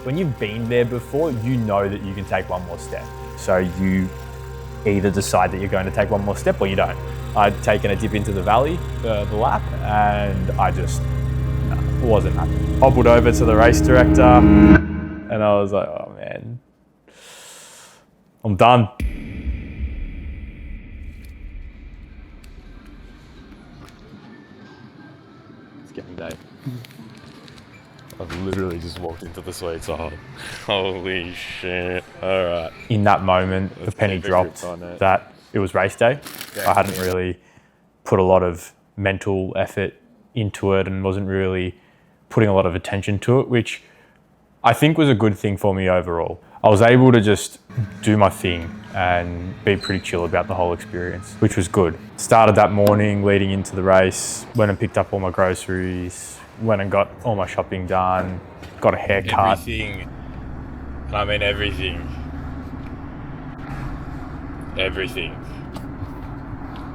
When you've been there before, you know that you can take one more step. So you either decide that you're going to take one more step or you don't. I'd taken a dip into the valley, the lap, and I just wasn't happy. Hobbled over to the race director and I was like, oh man, I'm done. It's game day. I've literally just walked into the sweet side. Holy shit. All right. In that moment, the penny dropped that it was race day. Yeah, I hadn't really put a lot of mental effort into it and wasn't really putting a lot of attention to it, which I think was a good thing for me overall. I was able to just do my thing and be pretty chill about the whole experience, which was good. Started that morning leading into the race, went and picked up all my groceries, went and got all my shopping done, got a haircut. Everything. I mean everything. Everything.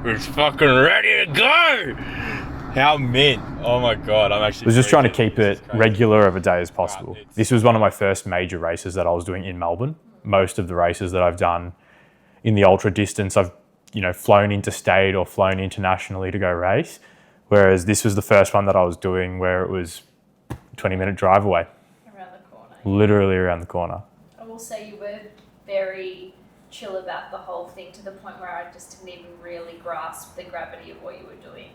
We're fucking ready to go! How mint. Oh my God, I'm actually... I was just trying to keep it regular of a day as possible. This was one of my first major races that I was doing in Melbourne. Most of the races that I've done in the ultra distance, I've flown interstate or flown internationally to go race. Whereas this was the first one that I was doing where it was a 20-minute drive away. Around the corner. Literally around the corner. I will say you were very chill about the whole thing to the point where I just didn't even really grasp the gravity of what you were doing.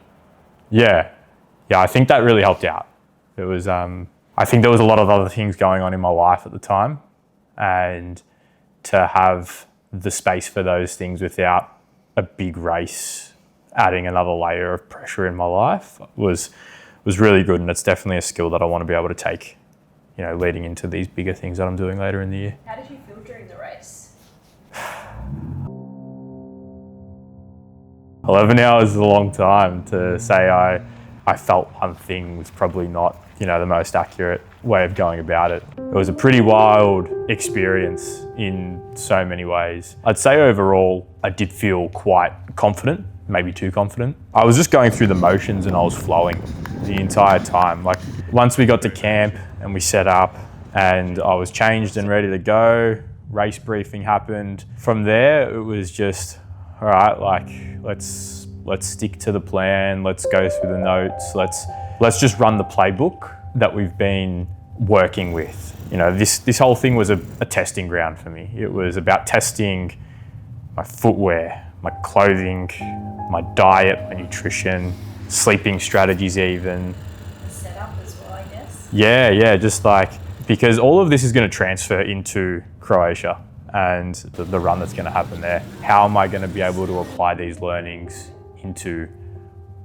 Yeah, I think that really helped out. It was, I think there was a lot of other things going on in my life at the time, and to have the space for those things without a big race adding another layer of pressure in my life was really good, and it's definitely a skill that I want to be able to take, leading into these bigger things that I'm doing later in the year. How did you feel during the race? 11 hours is a long time. To say I felt one thing was probably not, the most accurate way of going about it. It was a pretty wild experience in so many ways. I'd say overall, I did feel quite confident, maybe too confident. I was just going through the motions and I was flowing the entire time. Like once we got to camp and we set up and I was changed and ready to go, race briefing happened. From there, it was just, all right, let's stick to the plan. Let's go through the notes. Let's just run the playbook that we've been working with. This whole thing was a testing ground for me. It was about testing my footwear, my clothing, my diet, my nutrition, sleeping strategies even. Set up as well, I guess. Yeah, just because all of this is going to transfer into Croatia and the run that's going to happen there. How am I going to be able to apply these learnings into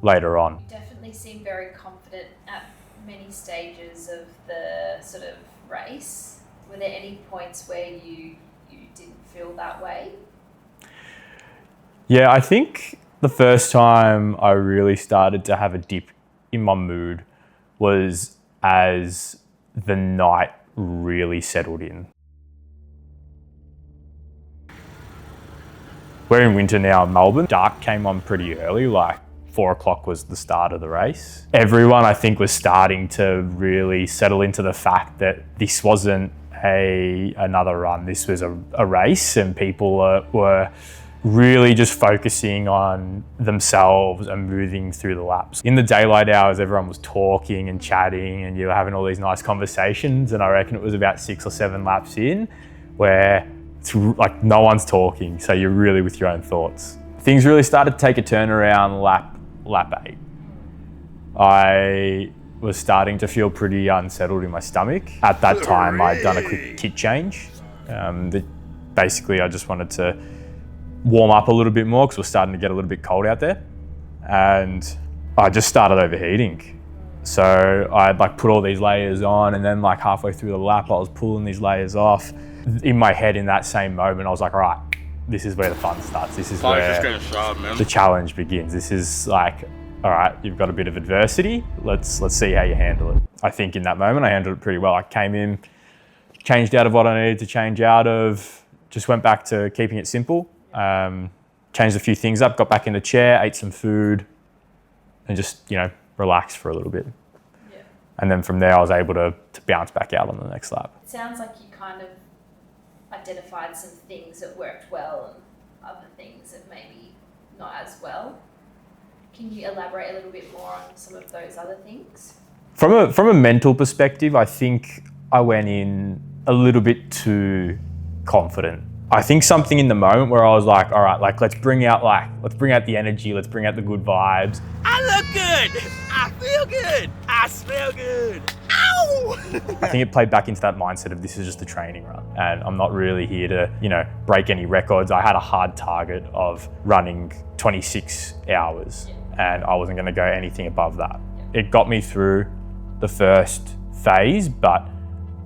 later on? You definitely seem very confident at many stages of the sort of race. Were there any points where you didn't feel that way? Yeah, I think the first time I really started to have a dip in my mood was as the night really settled in. We're in winter now in Melbourne. Dark came on pretty early, 4 o'clock was the start of the race. Everyone, I think, was starting to really settle into the fact that this wasn't another run. This was a race, and people were really just focusing on themselves and moving through the laps. In the daylight hours, everyone was talking and chatting and you were having all these nice conversations, and I reckon it was about 6 or 7 laps in where it's no one's talking, so you're really with your own thoughts. Things really started to take a turn around lap 8. I was starting to feel pretty unsettled in my stomach. At that time, I'd done a quick kit change. Basically, I just wanted to warm up a little bit more because it was starting to get a little bit cold out there. And I just started overheating. So I'd put all these layers on, and then halfway through the lap, I was pulling these layers off. In my head, in that same moment, I was like, all right, this is where the fun starts. This is where the challenge begins. This is all right, you've got a bit of adversity. Let's see how you handle it. I think in that moment, I handled it pretty well. I came in, changed out of what I needed to change out of, just went back to keeping it simple. changed a few things up, got back in the chair, ate some food, and just, relaxed for a little bit. Yeah. And then from there, I was able to bounce back out on the next lap. It sounds like you kind of identified some things that worked well and other things that maybe not as well. Can you elaborate a little bit more on some of those other things? From a mental perspective, I think I went in a little bit too confident. I think something in the moment where I was like, all right, let's bring out the energy, let's bring out the good vibes. I look good. I feel good. I smell good. Ow! I think it played back into that mindset of this is just a training run and I'm not really here to, break any records. I had a hard target of running 26 hours and I wasn't going to go anything above that. It got me through the first phase, but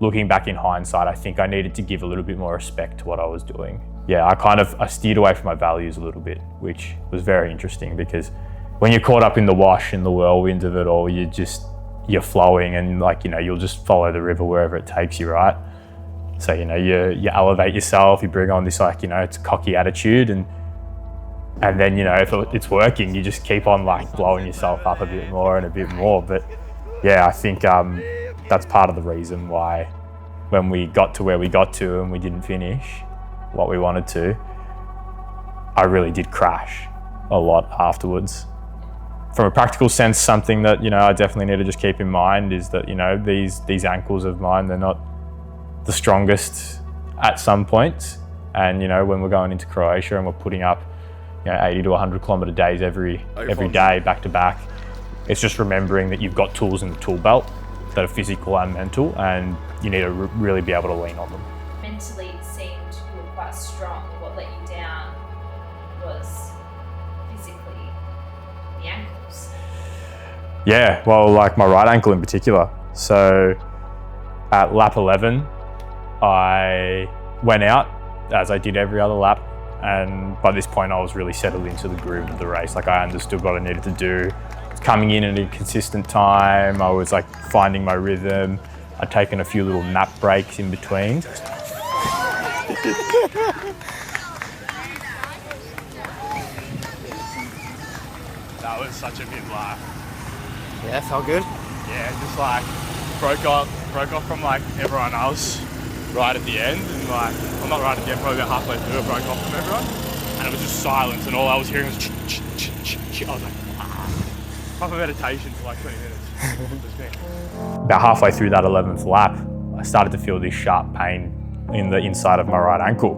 looking back in hindsight, I think I needed to give a little bit more respect to what I was doing. Yeah, I steered away from my values a little bit, which was very interesting because when you're caught up in the wash and the whirlwind of it all, you're flowing and you'll just follow the river wherever it takes you, right? So, you elevate yourself, you bring on this it's a cocky attitude and then, if it's working, you just keep on blowing yourself up a bit more and a bit more. But yeah, I think that's part of the reason why when we got to where we got to and we didn't finish what we wanted to, I really did crash a lot afterwards. From a practical sense, something that, I definitely need to just keep in mind is that, these ankles of mine, they're not the strongest at some points. And, when we're going into Croatia and we're putting up, 80 to 100 kilometre days every day, back to back, it's just remembering that you've got tools in the tool belt that are physical and mental, and you need to really be able to lean on them. Mentally, it seemed you were quite strong. What let you down was physically the ankles. Yeah, well, my right ankle in particular. So at lap 11, I went out as I did every other lap. And by this point, I was really settled into the groove of the race. I understood what I needed to do. Coming in at a consistent time, I was finding my rhythm. I'd taken a few little nap breaks in between. That was such a big laugh. Yeah, felt good. Yeah, just broke off from everyone else right at the end, and well, not right at the end, probably about halfway through, it broke off from everyone, and it was just silence, and all I was hearing was I was like, proper meditation for 20 minutes. About halfway through that 11th lap, I started to feel this sharp pain in the inside of my right ankle.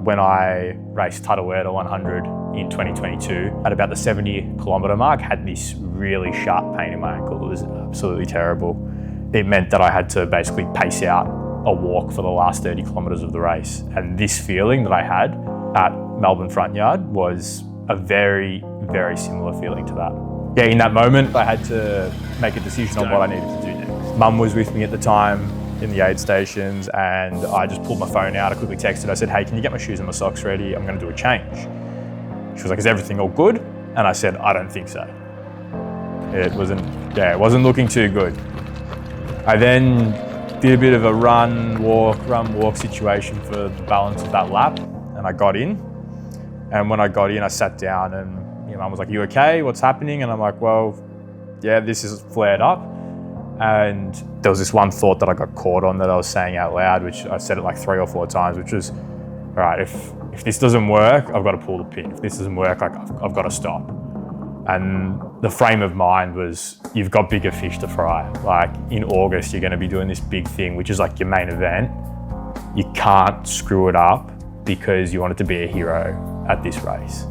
When I raced Tattawera 100 in 2022, at about the 70 kilometre mark, had this really sharp pain in my ankle. It was absolutely terrible. It meant that I had to basically pace out a walk for the last 30 kilometres of the race. And this feeling that I had at Melbourne Front Yard was a very, very similar feeling to that. Yeah, in that moment, I had to make a decision on what I needed to do next. Mum was with me at the time in the aid stations, and I just pulled my phone out. I quickly texted. I said, hey, can you get my shoes and my socks ready? I'm going to do a change. She was like, is everything all good? And I said, I don't think so. It wasn't looking too good. I then did a bit of a run, walk situation for the balance of that lap, and I got in. And when I got in, I sat down and Mum was like, you okay? What's happening? And I'm like, well, yeah, this is flared up. And there was this one thought that I got caught on that I was saying out loud, which I said it 3 or 4 times, which was, all right, if this doesn't work, I've got to pull the pin. If this doesn't work, I've got to stop. And the frame of mind was, you've got bigger fish to fry. In August, you're going to be doing this big thing, which is your main event. You can't screw it up because you wanted to be a hero at this race.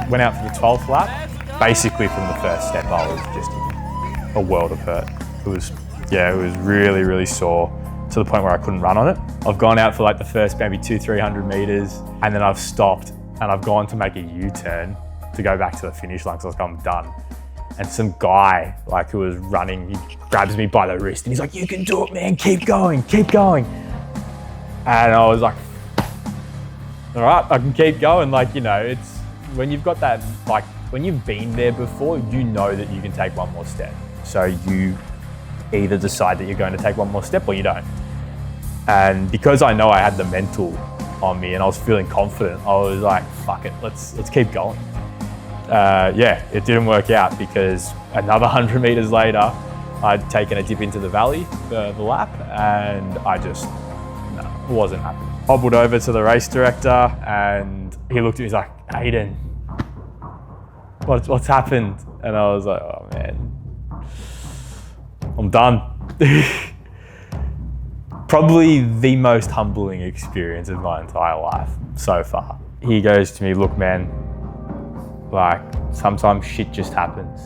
Went out for the 12th lap. Basically from the first step, I was just in a world of hurt. It was really, really sore to the point where I couldn't run on it. I've gone out for the first maybe 200-300 meters, and then I've stopped and I've gone to make a U-turn to go back to the finish line because I'm done. And some guy who was running, he grabs me by the wrist and he's like, you can do it, man, keep going. And I was like, all right, I can keep going. It's when you've got that, when you've been there before, you know that you can take one more step. So you either decide that you're going to take one more step or you don't. And because I know I had the mental on me and I was feeling confident. I was like, fuck it, let's keep going. Yeah, it didn't work out because another 100 meters later, I'd taken a dip into the valley for the lap and I just wasn't happy. Hobbled over to the race director and he looked at me, he's like, Aiden, what's happened? And I was like, oh man, I'm done. Probably the most humbling experience of my entire life so far. He goes to me, look man, like sometimes shit just happens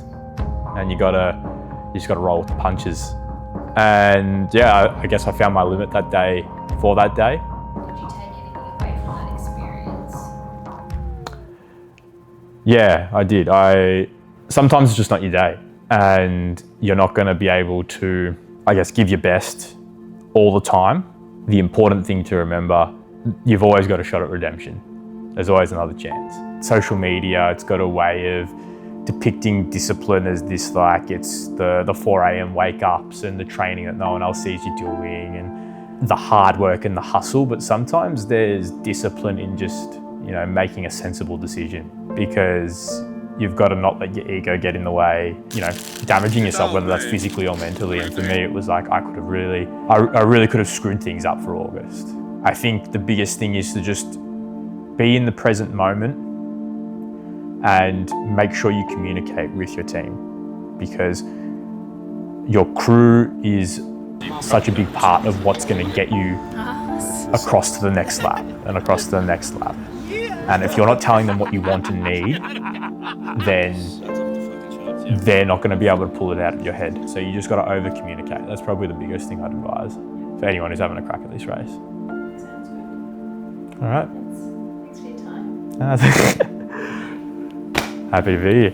and you just gotta roll with the punches. And yeah, I guess I found my limit that day for that day. Did you take anything away from that experience? Yeah, I did. Sometimes it's just not your day and you're not gonna be able to, I guess, give your best all the time. The important thing to remember, you've always got a shot at redemption. There's always another chance. Social media, it's got a way of depicting discipline as this, like it's the 4 a.m. wake ups and the training that no one else sees you doing and the hard work and the hustle, but sometimes there's discipline in just, making a sensible decision because you've got to not let your ego get in the way, damaging yourself, whether that's physically or mentally. And for me, it was like I really could have screwed things up for August. I think the biggest thing is to just be in the present moment and make sure you communicate with your team because your crew is such a big part of what's going to get you across to the next lap and across to the next lap. And if you're not telling them what you want and need, then they're not going to be able to pull it out of your head. So you just got to over communicate. That's probably the biggest thing I'd advise for anyone who's having a crack at this race. Sounds good. All right. Thanks for your time. Happy to be here.